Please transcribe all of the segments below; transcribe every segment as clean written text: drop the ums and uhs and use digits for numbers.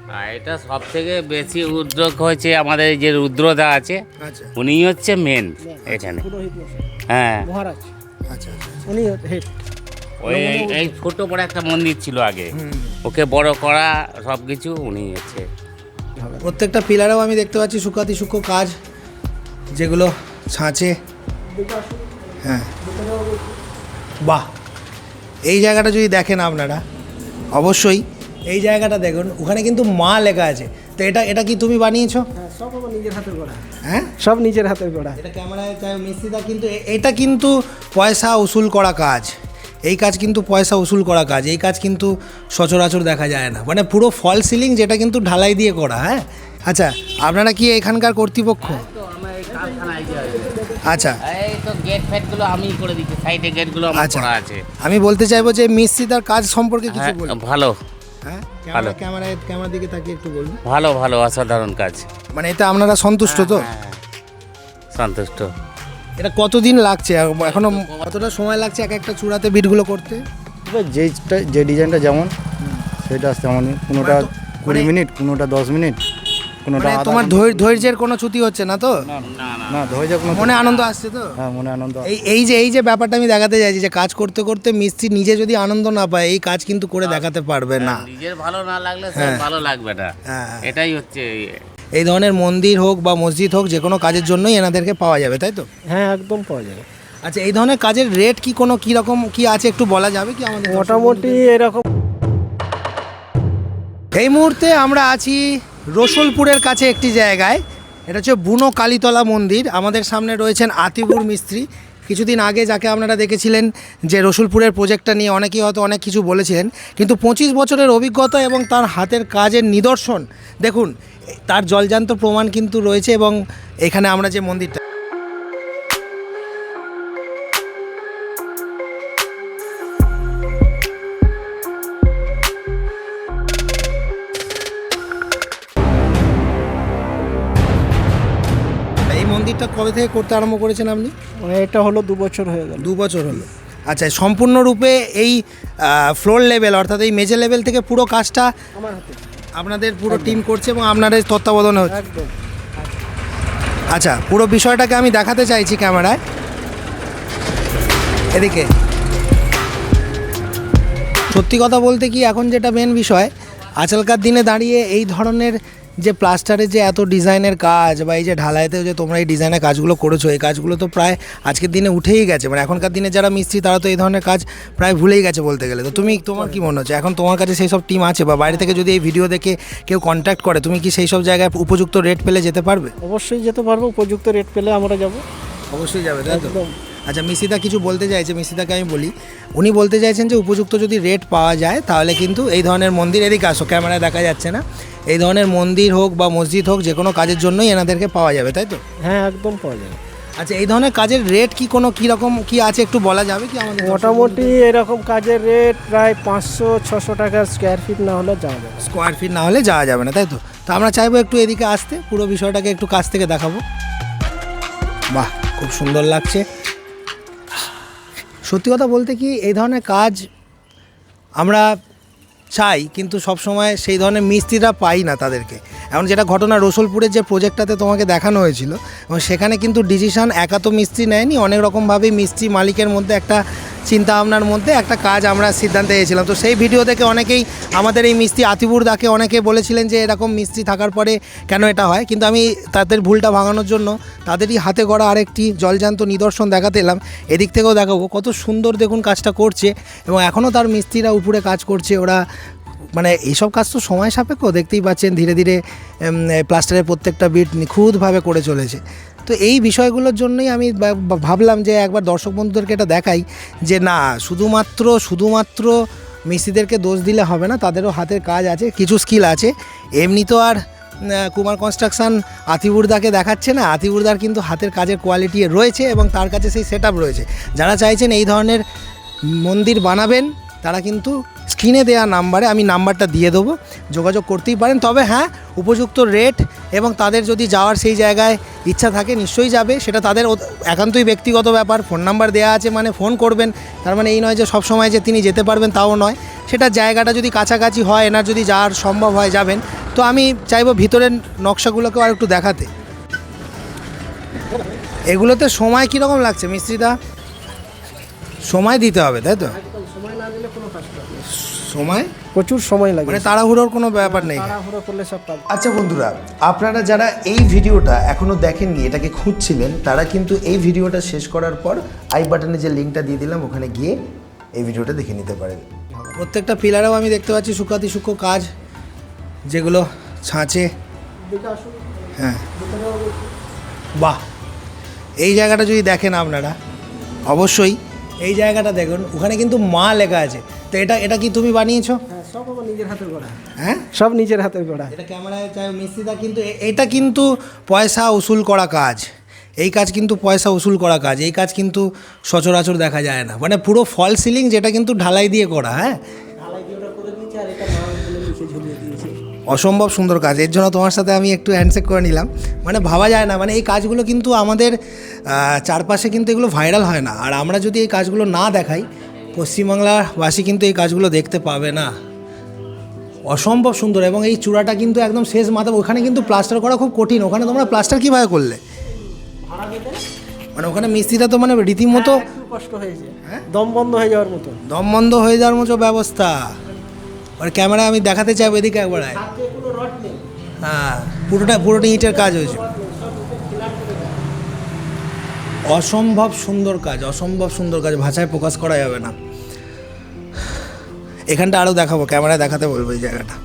এটা সব থেকে বেশি উদ্যোগ হয়েছে আমাদের যে রুদ্রদা আছে, আচ্ছা উনি হচ্ছে মেন এখানে। পুরোহিত মশাই, হ্যাঁ, মহারাজ, আচ্ছা আচ্ছা উনি হেড। ওই এই ছোট বড় একটা মন্দির ছিল আগে, ওকে বড় করা সব কিছু উনি হচ্ছে। প্রত্যেকটা পিলারেও আমি দেখতে পাচ্ছি সূক্ষ্ম কাজ, যেগুলো ছাঁচে। হ্যাঁ, বাহ, এই জায়গাটা যদি দেখেন আপনারা, অবশ্যই এই জায়গাটা দেখুন, ওখানে কিন্তু মা লেখা আছে। তো এটা কি তুমি বানিয়েছো? হ্যাঁ, সব আমার নিজের হাতের গড়া। হ্যাঁ, সব নিজের হাতের গড়া। এটা ক্যামেরায় চাই মিস্ত্রিটা, কিন্তু এটা কিন্তু পয়সা উসুল করা কাজ। এই কাজ কিন্তু পয়সা উসুল করা কাজ। এই কাজ কিন্তু সচরাচর দেখা যায় না, মানে পুরো ফল সিলিং, যেটা কিন্তু ঢালাই দিয়ে করা। হ্যাঁ, আচ্ছা, আপনারা কি এখানকার কর্তৃপক্ষ? আচ্ছা এই তো গেট ফেটগুলো আমি করে দিচ্ছি, সাইডে গেটগুলো আমার আচ্ছা, করা আছে। আমি বলতে চাইবো যে মিস্ত্রিটার কাজ সম্পর্কে কিছু হ্যাঁ, বলুন। ভালো হ্যাঁ, ভালো। ক্যামেরার দিকে তাকিয়ে একটু বলুন। ভালো ভালো, অসাধারণ কাজ। মানে এটা আপনারা সন্তুষ্ট তো? হ্যাঁ, সন্তুষ্ট। এটা কতদিন লাগছে এখনো? কতটা সময় লাগছে এক একটা চূড়াতে বিটগুলো করতে? এবার যে ডিজাইনটা যেমন সেটা তেমনই, কোনোটা মানে 20 মিনিট, কোনোটা 10 মিনিট, কোনোটা মানে আধা তোমার ঘন্টা। ধৈর্যের কোনো চ্যুতি হচ্ছে না তো? না না, না ধরে যাক, মনে আনন্দ আসছে তো? হ্যাঁ মনে আনন্দ। এই যে ব্যাপারটা আমি দেখাতে চাইছি, যে কাজ করতে করতে মিস্ত্রি নিজে যদি আনন্দ না পায়, এই কাজ কিন্তু করে দেখাতে পারবে না। নিজের ভালো না লাগলে সে হ্যাঁ। ভালো লাগবে না। হ্যাঁ। এটাই হচ্ছে। এই ধরনের মন্দির হোক বা মসজিদ হোক, যে কোনো কাজের জন্যই এনাদেরকে পাওয়া যাবে, তাই তো? হ্যাঁ, একদম পাওয়া যাবে। আচ্ছা, এই ধরনের কাজের রেট কি কোনো কীরকম কি আছে একটু বলা যাবে কি আমাদের? মোটামুটি এরকম। এই মুহূর্তে আমরা আছি রসুলপুরের কাছে একটি জায়গায়। এটা হচ্ছে বুনো কালীতলা মন্দির। আমাদের সামনে রয়েছেন আতিবুর মিস্ত্রি। কিছুদিন আগে যাকে আপনারা দেখেছিলেন যে রসুলপুরের প্রজেক্টটা নিয়ে অনেকেই হয়তো অনেক কিছু বলেছিলেন, কিন্তু 25 বছরের অভিজ্ঞতা এবং তার হাতের কাজের নিদর্শন দেখুন, তার জলজান্ত প্রমাণ কিন্তু রয়েছে। এবং এখানে আমরা যে মন্দিরটা, এই মন্দিরটা কবে থেকে করতে আরম্ভ করেছেন আপনি? এটা হলো 2 বছর হয়ে গেল। 2 বছর হলো। আচ্ছা, সম্পূর্ণরূপে এই ফ্লোর লেভেল অর্থাৎ এই মেঝে লেভেল থেকে পুরো কাজটা আমার হাতে আপনাদের পুরো টিম করছে এবং আপনাদের তত্ত্বাবধানে হচ্ছে? একদম। আচ্ছা, পুরো বিষয়টাকে আমি দেখাতে চাইছি ক্যামেরায়, এদিকে। সত্যি কথা বলতে কি, এখন যেটা মেন বিষয়, আজকালকার দিনে দাঁড়িয়ে এই ধরনের যে প্লাস্টারের যে এত ডিজাইনের কাজ, বা এই যে ঢালাইতে যে তোমরা এই ডিজাইনের কাজগুলো করেছো, এই কাজগুলো তো প্রায় আজকের দিনে উঠেই গেছে। মানে এখনকার দিনে যারা মিস্ত্রি তারা তো এই ধরনের কাজ প্রায় ভুলেই গেছে বলতে গেলে। তো তোমার কি মনে হচ্ছে, এখন তোমার কাছে সেই সব টিম আছে, বা বাইরে থেকে যদি এই ভিডিও দেখে কেউ কন্ট্যাক্ট করে, তুমি কি সেই সব জায়গায় উপযুক্ত রেট পেলে যেতে পারবে? অবশ্যই যেতে পারবো, উপযুক্ত রেট পেলে আমরা যাব। অবশ্যই যাবে, তাই তো? একদম। আচ্ছা, মিস্ত্রিদা কিছু বলতে চাইছে, মিস্ত্রিদাকে আমি বলি। উনি বলতে চাইছেন যে উপযুক্ত যদি রেট পাওয়া যায়, তাহলে কিন্তু এই ধরনের মন্দির, এদিকে আসো, ক্যামেরায় দেখা যাচ্ছে না, এই ধরনের মন্দির হোক বা মসজিদ হোক, যে কোনো কাজের জন্যই এনাদেরকে পাওয়া যাবে, তাই তো? হ্যাঁ, একদম পাওয়া যাবে। আচ্ছা, এই ধরনের কাজের রেট কি কোনো কীরকম কি আছে একটু বলা যাবে কি আমাদের? মোটামুটি এরকম কাজের রেট প্রায় 500-600 টাকা স্কোয়ার ফিট না হলে যাওয়া যাবে। স্কোয়ার ফিট না হলে যাওয়া যাবে না, তাই তো? তো আমরা চাইবো একটু এদিকে আসতে, পুরো বিষয়টাকে একটু কাছ থেকে দেখাবো। বাহ, খুব সুন্দর লাগছে। সত্যি কথা বলতে কি, এই ধরনের কাজ আমরা চাই, কিন্তু সবসময় সেই ধরনের মিস্ত্রিরা পাই না তাদেরকে। এখন যেটা ঘটনা, রসুলপুরের যে প্রজেক্টটাতে তোমাকে দেখানো হয়েছিল, এবং সেখানে কিন্তু ডিসিশন একা তো মিস্ত্রি নেয়নি, অনেক রকমভাবেই মিস্ত্রি মালিকের মধ্যে একটা চিন্তা ভাবনার মধ্যে একটা কাজ আমরা সিদ্ধান্তে এসেছিলাম। তো সেই ভিডিও দেখে অনেকেই আমাদের এই মিস্ত্রি আতিবুর দাকে অনেকে বলেছিলেন যে এরকম মিস্ত্রি থাকার পরে কেন এটা হয়, কিন্তু আমি তাদের ভুলটা ভাঙানোর জন্য তাদেরই হাতে গড়া আরেকটি জলজান্ত নিদর্শন দেখাতে এলাম। এদিক থেকেও দেখাবো কত সুন্দর দেখুন কাজটা করছে, এবং এখনও তার মিস্ত্রিরা উপরে কাজ করছে। ওরা মানে এইসব কাজ তো সময় সাপেক্ষ, দেখতেই পাচ্ছেন ধীরে ধীরে প্লাস্টারের প্রত্যেকটা বিট নিখুঁতভাবে করে চলেছে। তো এই বিষয়গুলোর জন্যই আমি ভাবলাম যে একবার দর্শক বন্ধুদেরকে এটা দেখাই, যে না শুধুমাত্র মিস্ত্রিদেরকে দোষ দিলে হবে না, তাদেরও হাতের কাজ আছে, কিছু স্কিল আছে। এমনি তো আর কুমার কনস্ট্রাকশন আতিবুরদাকে দেখাচ্ছে না, আতিবুরদার কিন্তু হাতের কাজের কোয়ালিটি রয়েছে এবং তার কাছে সেই সেট আপ রয়েছে। যারা চাইছেন এই ধরনের মন্দির বানাবেন, তারা কিন্তু স্ক্রিনে দেওয়া নাম্বারে, আমি নাম্বারটা দিয়ে দেবো, যোগাযোগ করতেই পারেন। তবে হ্যাঁ, উপযুক্ত রেট এবং তাদের যদি যাওয়ার সেই জায়গায় ইচ্ছা থাকে নিশ্চয়ই যাবে, সেটা তাদের একান্তই ব্যক্তিগত ব্যাপার। ফোন নাম্বার দেওয়া আছে মানে ফোন করবেন, তার মানে এই নয় যে সব সময় যে তিনি যেতে পারবেন তাও নয়। সেটা জায়গাটা যদি কাছাকাছি হয়, এনার যদি যাওয়ার সম্ভব হয় যাবেন। তো আমি চাইবো ভিতরের নকশাগুলোকেও আর একটু দেখাতে। এগুলোতে সময় কীরকম লাগছে মিস্ত্রিদা? সময় দিতে হবে তাই তো? সময় না দিলে কোনো কাজ হবে না। সময় প্রচুর সময় লাগে, মানে তাড়াহুড়োর কোনো ব্যাপার নেই। তাড়াহুড়ো করলে সব কাজ। আচ্ছা বন্ধুরা, আপনারা যারা এই ভিডিওটা এখনও দেখেননি, এটাকে খুঁজছিলেন, তারা কিন্তু এই ভিডিওটা শেষ করার পর আই বাটনে যে লিঙ্কটা দিয়ে দিলাম ওখানে গিয়ে এই ভিডিওটা দেখে নিতে পারেন। প্রত্যেকটা পিলারেও আমি দেখতে পাচ্ছি সূক্ষ্মাতি সূক্ষ্ম কাজ, যেগুলো ছাঁচে। হ্যাঁ, বাহ, এই জায়গাটা যদি দেখেন আপনারা, অবশ্যই এই জায়গাটা দেখুন, ওখানে কিন্তু মা লেখা আছে। তো এটা কি তুমি বানিয়েছো? হ্যাঁ, সব আমার নিজের হাতে করা। হ্যাঁ, সব নিজের হাতে করা। এটা ক্যামেরায় চাই মিস্ত্রিদা, কিন্তু এটা কিন্তু পয়সা উসুল করা কাজ। এই কাজ কিন্তু পয়সা উসুল করা কাজ। এই কাজ কিন্তু সচরাচর দেখা যায় না, মানে পুরো ফল সিলিং, যেটা কিন্তু ঢালাই দিয়ে করা। হ্যাঁ, ঢালাই দিয়ে ওটা করে দিয়েছি, আর এটা মাল তুলে নিচে ঝুলিয়ে দিয়েছি। অসম্ভব সুন্দর কাজ। এর জন্য তোমার সাথে আমি একটু হ্যান্ডশেক করে নিলাম। মানে ভাবা যায় না, মানে এই কাজগুলো কিন্তু আমাদের চারপাশে কিন্তু এগুলো ভাইরাল হয় না। আর আমরা যদি এই কাজগুলো না দেখাই, পশ্চিমবাংলাবাসী কিন্তু এই কাজগুলো দেখতে পাবে না। অসম্ভব সুন্দর। এবং এই চূড়াটা কিন্তু একদম শেষ মাথা, ওখানে কিন্তু প্লাস্টার করা খুব কঠিন। ওখানে তোমরা প্লাস্টার কীভাবে করলে? মানে ওখানে মিস্ত্রিটা তো মানে রীতিমতো একটু কষ্ট হয়েছে, দম বন্ধ হয়ে যাওয়ার মতো। দম বন্ধ হয়ে যাওয়ার মতো ব্যবস্থা। আর ক্যামেরায় আমি দেখাতে চাইবো, এদিকে একবার আয়। কোনো রড নেই। হ্যাঁ, পুরোটা ইটের কাজ হয়েছে। অসম্ভব সুন্দর কাজ, অসম্ভব সুন্দর কাজ, ভাষায় প্রকাশ করা যাবে না। এখানটা আরও দেখাবো, ক্যামেরায় দেখাতে বলবো এই জায়গাটা।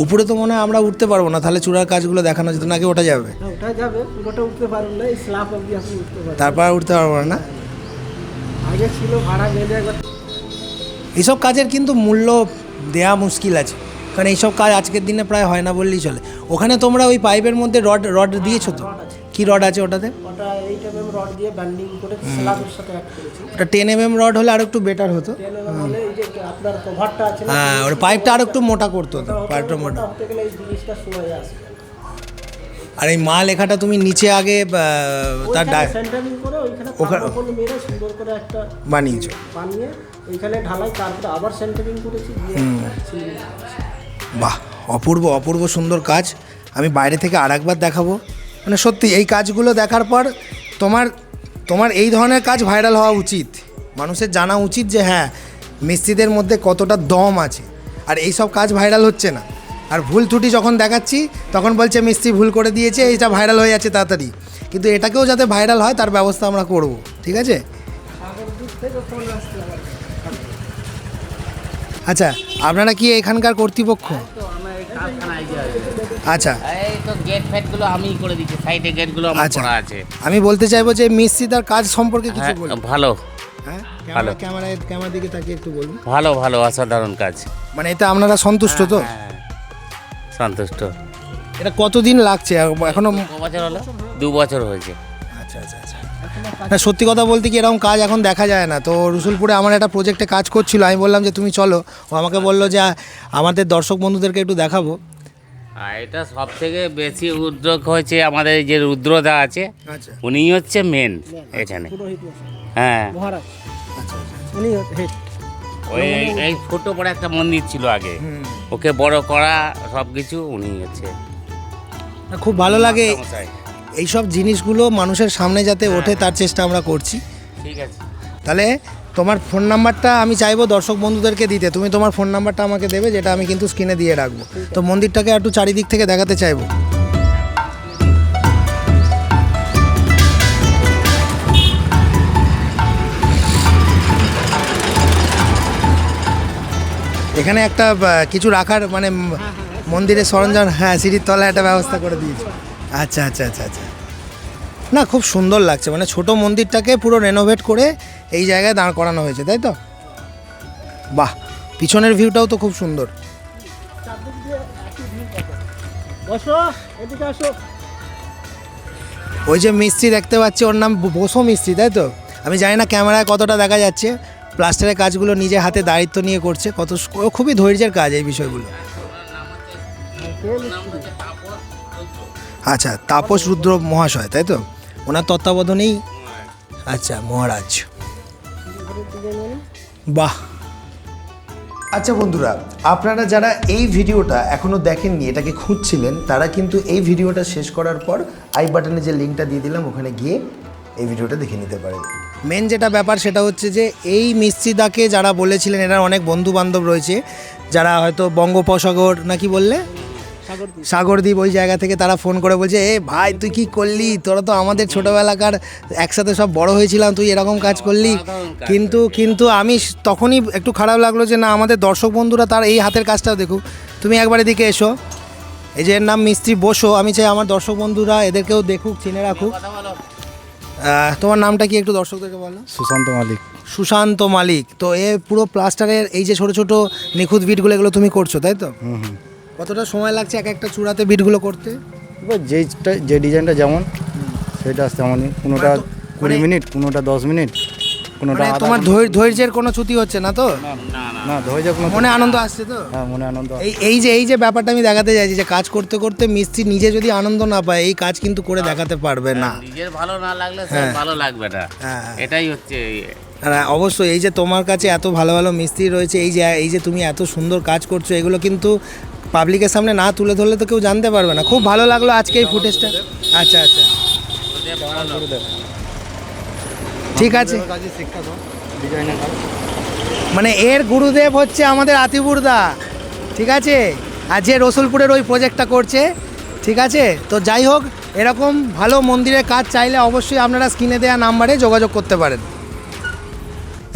উপরে তো মনে হয় আমরা উঠতে পারবো না, তাহলে চূড়ার কাজগুলো দেখানো যেত, নাকি ওটা যাবে? হ্যাঁ, ওটা যাবে, পুরোটা উঠতে পারবেন না, এই স্ল্যাব অবধি আপনি উঠতে পারবেন। তারপর আর উঠতে পারবো না। আগে ছিল ভাড়া গেলে একবার। এইসব কাজের কিন্তু মূল্য দেয়া মুশকিল আছে, কারণ এইসব কাজ আজকের দিনে প্রায় হয় না বললেই চলে। ওখানে তোমরা ওই পাইপের মধ্যে রড দিয়েছো তো? কি রড আছে ওটাতে? ওটা 8 mm রড দিয়ে ব্যান্ডিং করে স্ল্যাবের সাথে অ্যাড করেছি। ওটা 10 mm রড হলে আর একটু বেটার হতো। 10 mm হলে এই যে আপনার কভারটা আছে না, হ্যাঁ, ওর পাইপটা আর একটু মোটা করতে হতো, পাইপটা মোটা। হতে গেলে এই জিনিসটা সময় আসবে। আর এই মা লেখাটা তুমি নিচে আগে তার সেন্টারিং করে ওইখানে তারপর মেরে সুন্দর করে একটা বানিয়েছো, বানিয়ে ওইখানে ঢালাই, তারপরে আবার সেন্টারিং করেছি, দিয়ে বাহ, অপূর্ব অপূর্ব সুন্দর কাজ। আমি বাইরে থেকে আরেকবার দেখাবো। মানে সত্যি এই কাজগুলো দেখার পর তোমার এই ধরনের কাজ ভাইরাল হওয়া উচিত। মানুষের জানা উচিত যে হ্যাঁ, মিস্ত্রিদের মধ্যে কতটা দম আছে। আর এই সব কাজ ভাইরাল হচ্ছে না। আর ভুল ত্রুটি যখন দেখাচ্ছি তখন বলছে মিস্ত্রি ভুল করে দিয়েছে, এইটা ভাইরাল হয়ে যাচ্ছে তাড়াতাড়ি। কিন্তু এটাকেও যাতে ভাইরাল হয় তার ব্যবস্থা আমরা করব, ঠিক আছে? আচ্ছা, আপনারা কি এখানকার কর্তৃপক্ষ? আচ্ছা, এই তো গেট ফেটগুলো আমি করে দিচ্ছি, সাইডে গেটগুলো আমার আচ্ছা, করা আছে। আমি বলতে চাইবো যে মিস্ত্রি তার কাজ সম্পর্কে কিছু হ্যাঁ, বলুন। ভালো হ্যাঁ, ভালো। ক্যামেরার দিকে তাকিয়ে একটু বলুন। ভালো ভালো অসাধারণ কাজ। মানে এতে আপনারা সন্তুষ্ট তো? হ্যাঁ, সন্তুষ্ট। এটা কতদিন লাগছে এখনো? 2 বছর হলো, 2 বছর হয়েছে। আচ্ছা আচ্ছা আচ্ছা। না, সত্যি কথা বলতে কি এরকম কাজ এখন দেখা যায় না। তো রসুলপুরে আমার একটা প্রজেক্টে কাজ করছিল, আমি বললাম যে তুমি চলো। ও আমাকে বললো যে আমাদের দর্শক বন্ধুদেরকে একটু দেখাবো। আর এটা সব থেকে বেশি উদ্যোগ হয়েছে আমাদের যে রুদ্রদা আছে, আচ্ছা উনি হচ্ছে মেন এখানে। পুরোহিত মশাই, হ্যাঁ, মহারাজ, আচ্ছা আচ্ছা। উনি হেড। ওই এই ছোট বড় একটা মন্দির ছিল আগে, ওকে বড় করা সব কিছু উনি হচ্ছে। না, খুব ভালো লাগে মশাই। এইসব জিনিসগুলো মানুষের সামনে যাতে ওঠে তার চেষ্টা আমরা করছি। ঠিক আছে, তাহলে তোমার ফোন নাম্বারটা আমি চাইবো দর্শক বন্ধুদেরকে দিতে। তুমি তোমার ফোন নাম্বারটা আমাকে দেবে, যেটা আমি কিন্তু স্ক্রিনে দিয়ে রাখবো। তো মন্দিরটাকে একটু চারিদিক থেকে দেখাতে চাইবো। এখানে একটা কিছু রাখার মানে মন্দিরের সরঞ্জাম, হ্যাঁ, সিঁড়ির তলায় একটা ব্যবস্থা করে দিয়েছে। আচ্ছা আচ্ছা আচ্ছা আচ্ছা। না, খুব সুন্দর লাগছে। মানে ছোট মন্দিরটাকে পুরো রেনোভেট করে এই জায়গায় দাঁড় করানো হয়েছে, তাই তো? বাহ, পিছনের ভিউটাও তো খুব সুন্দর। বসো, এদিকে আসো। ওই যে মিস্ত্রি দেখতে পাচ্ছি, ওর নাম বসো মিস্ত্রি, তাই তো? আমি জানি না ক্যামেরায় কতটা দেখা যাচ্ছে। প্লাস্টারের কাজগুলো নিজে হাতে দায়িত্ব নিয়ে করছে, খুবই ধৈর্যের কাজ এই বিষয়গুলো। আচ্ছা, তাপস রুদ্র মহাশয়, তাই তো? ওনার তত্ত্বাবধানেই। আচ্ছা, মহারাজ, বাহ। আচ্ছা বন্ধুরা, আপনারা যারা এই ভিডিওটা এখনও দেখেননি, এটাকে খুঁজছিলেন, তারা কিন্তু এই ভিডিওটা শেষ করার পর আই বাটনে যে লিঙ্কটা দিয়ে দিলাম ওখানে গিয়ে এই ভিডিওটা দেখে নিতে পারেন। মেন যেটা ব্যাপার সেটা হচ্ছে যে এই মিস্ত্রিদাকে যারা বলেছিলেন, এনার অনেক বন্ধু বান্ধব রয়েছে যারা হয়তো বঙ্গোপসাগর নাকি বললে সাগরদ্বীপ ওই জায়গা থেকে তারা ফোন করে বলছে, এ ভাই তুই কি করলি, তোরা তো আমাদের ছোটোবেলাকার একসাথে সব বড় হয়েছিলাম, তুই এরকম কাজ করলি। কিন্তু আমি তখনই একটু খারাপ লাগলো যে না, আমাদের দর্শক বন্ধুরা তার এই হাতের কাজটাও দেখুক। তুমি একবার এদিকে এসো, এই যে এর নাম মিস্ত্রি বসো, আমি চাই আমার দর্শক বন্ধুরা এদেরকেও দেখুক, চিনে রাখুক। তোমার নামটা কি একটু দর্শকদেরকে বলো? সুশান্ত মালিক। সুশান্ত মালিক। তো এ পুরো প্লাস্টারের এই যে ছোটো ছোটো নিখুঁত বিটগুলো এগুলো তুমি করছো, তাই তো? কতটা সময় লাগছে এক একটা চূড়াতে বিটগুলো করতে? এবার যে ডিজাইনটা যেমন সেটা তেমনই, কোনোটা 20 মিনিট, কোনোটা 10 মিনিট, কোনোটা মানে তোমার ধৈর্যের কোনো চ্যুতি হচ্ছে না তো? না, ধৈর্য কোনো, মনে আনন্দ আসছে তো? হ্যাঁ মনে আনন্দ। এই যে ব্যাপারটা আমি দেখাতে চাইছি যে কাজ করতে করতে মিস্ত্রি নিজে যদি আনন্দ না পায়, এই কাজ কিন্তু করে দেখাতে পারবে না। নিজের ভালো না লাগলে স্যার ভালো লাগবে না, এটাই হচ্ছে। অবশ্যই এই যে তোমার কাছে এত ভালো ভালো মিস্ত্রি রয়েছে, এই যে তুমি এত সুন্দর কাজ করছো, এগুলো কিন্তু পাবলিকের সামনে না তুলে ধরলে তো কেউ জানতে পারবে না। খুব ভালো লাগলো আজকে এই ফুটেজটা। আচ্ছা, ঠিক আছে। মানে এর গুরুদেব হচ্ছে আমাদের আতিপুরদা, ঠিক আছে, আর যে রসুলপুরের ওই প্রজেক্টটা করছে, ঠিক আছে। তো যাই হোক, এরকম ভালো মন্দিরের কাজ চাইলে অবশ্যই আপনারা স্ক্রিনে দেওয়া নাম্বারে যোগাযোগ করতে পারেন।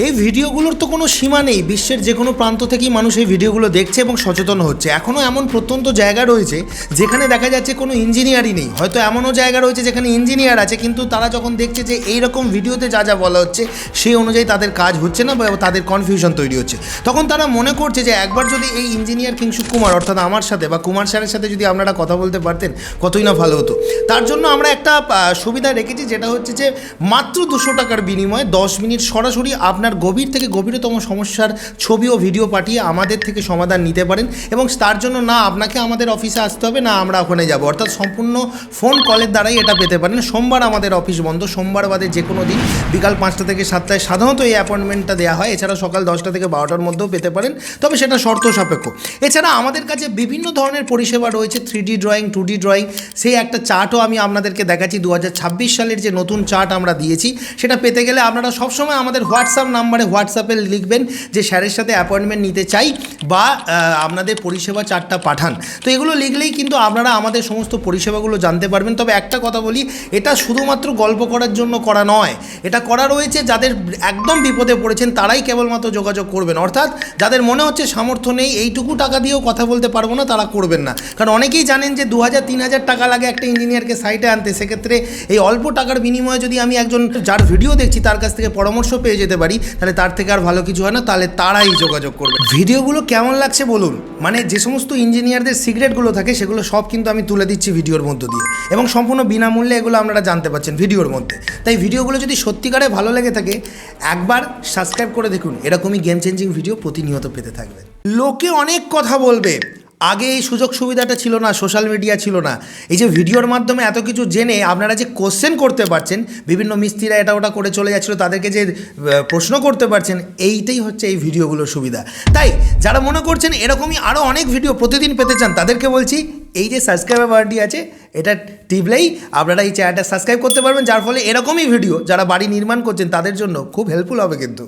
এই ভিডিওগুলোর তো কোনো সীমা নেই, বিশ্বের যে কোনো প্রান্ত থেকেই মানুষ এই ভিডিওগুলো দেখছে এবং সচেতন হচ্ছে। এখনও এমন প্রত্যন্ত জায়গা রয়েছে যেখানে দেখা যাচ্ছে কোনো ইঞ্জিনিয়ারই নেই, হয়তো এমনও জায়গা রয়েছে যেখানে ইঞ্জিনিয়ার আছে, কিন্তু তারা যখন দেখছে যে এই রকম ভিডিওতে যা যা বলা হচ্ছে সেই অনুযায়ী তাদের কাজ হচ্ছে না বা তাদের কনফিউশন তৈরি হচ্ছে, তখন তারা মনে করছে যে একবার যদি এই ইঞ্জিনিয়ার কিংশুক কুমার অর্থাৎ আমার সাথে বা কুমার স্যারের সাথে যদি আপনারা কথা বলতে পারতেন কতই না ভালো হতো। তার জন্য আমরা একটা সুবিধা রেখেছি, যেটা হচ্ছে যে মাত্র 200 টাকার বিনিময়ে 10 মিনিট সরাসরি আপনার গভীর থেকে গভীরতম সমস্যার ছবি ও ভিডিও পাঠিয়ে আমাদের থেকে সমাধান নিতে পারেন। এবং তার জন্য না আপনাকে আমাদের অফিসে আসতে হবে, না আমরা ওখানে যাব, অর্থাৎ সম্পূর্ণ ফোন কলের দ্বারাই এটা পেতে পারেন। সোমবার আমাদের অফিস বন্ধ, সোমবার বাদে যে কোনো দিন বিকাল 5টা থেকে 7টায় সাধারণত এই অ্যাপয়েন্টমেন্টটা দেওয়া হয়। এছাড়া সকাল 10টা থেকে 12টার মধ্যেও পেতে পারেন, তবে সেটা শর্ত সাপেক্ষ। এছাড়া আমাদের কাছে বিভিন্ন ধরনের পরিষেবা রয়েছে, 3D ড্রয়িং, 2D ড্রয়িং, সেই একটা চার্টও আমি আপনাদেরকে দেখাচ্ছি। 2026 সালের যে নতুন চার্ট আমরা দিয়েছি, সেটা পেতে গেলে আপনারা সবসময় আমাদের হোয়াটসঅ্যাপ নাম্বারে হোয়াটসঅ্যাপে লিখবেন যে স্যারের সাথে অ্যাপয়েন্টমেন্ট নিতে চাই বা আপনাদের পরিষেবা চার্টটা পাঠান। তো এগুলো লিখলেই কিন্তু আপনারা আমাদের সমস্ত পরিষেবাগুলো জানতে পারবেন। তবে একটা কথা বলি, এটা শুধুমাত্র গল্প করার জন্য করা নয়, এটা করা রয়েছে যাদের একদম বিপদে পড়েছেন তারাই কেবলমাত্র যোগাযোগ করবেন, অর্থাৎ যাদের মনে হচ্ছে সামর্থ্য নেই, এইটুকু টাকা দিয়েও কথা বলতে পারবো না, তারা করবেন না। কারণ অনেকেই জানেন যে 2000-3000 টাকা লাগে একটা ইঞ্জিনিয়ারকে সাইটে আনতে। সেক্ষেত্রে এই অল্প টাকার বিনিময়ে যদি আমি একজন যার ভিডিও দেখছি তার কাছ থেকে পরামর্শ পেয়ে যেতে পারি, তাহলে তার থেকে আর ভালো কিছু হয় না, তাহলে তারাই যোগাযোগ করবে। ভিডিওগুলো কেমন লাগছে বলুন, মানে যে সমস্ত ইঞ্জিনিয়ারদের সিক্রেটগুলো থাকে সেগুলো সব কিন্তু আমি তুলে দিচ্ছি ভিডিওর মধ্য দিয়ে, এবং সম্পূর্ণ বিনামূল্যে এগুলো আপনারা জানতে পারছেন ভিডিওর মধ্যে। তাই ভিডিওগুলো যদি সত্যিকারে ভালো লেগে থাকে একবার সাবস্ক্রাইব করে দেখুন, এরকমই গেম চেঞ্জিং ভিডিও প্রতিনিয়ত পেতে থাকবেন। লোকে অনেক কথা বলবে, আগে এই সুযোগ সুবিধাটা ছিল না, সোশ্যাল মিডিয়া ছিল না। এই যে ভিডিওর মাধ্যমে এত কিছু জেনে আপনারা যে কোশ্চেন করতে পারছেন, বিভিন্ন মিস্ত্রিরা এটা ওটা করে চলে যাচ্ছিলো, তাদেরকে যে প্রশ্ন করতে পারছেন, এইটাই হচ্ছে এই ভিডিওগুলোর সুবিধা। তাই যারা মনে করছেন এরকমই আরও অনেক ভিডিও প্রতিদিন পেতে চান, তাদেরকে বলছি এই যে সাবস্ক্রাইবার বাটনটি আছে এটা টিপলেই আপনারা এই চ্যানেলটা সাবস্ক্রাইব করতে পারবেন, যার ফলে এরকমই ভিডিও যারা বাড়ি নির্মাণ করছেন তাদের জন্য খুব হেল্পফুল হবে কিন্তু।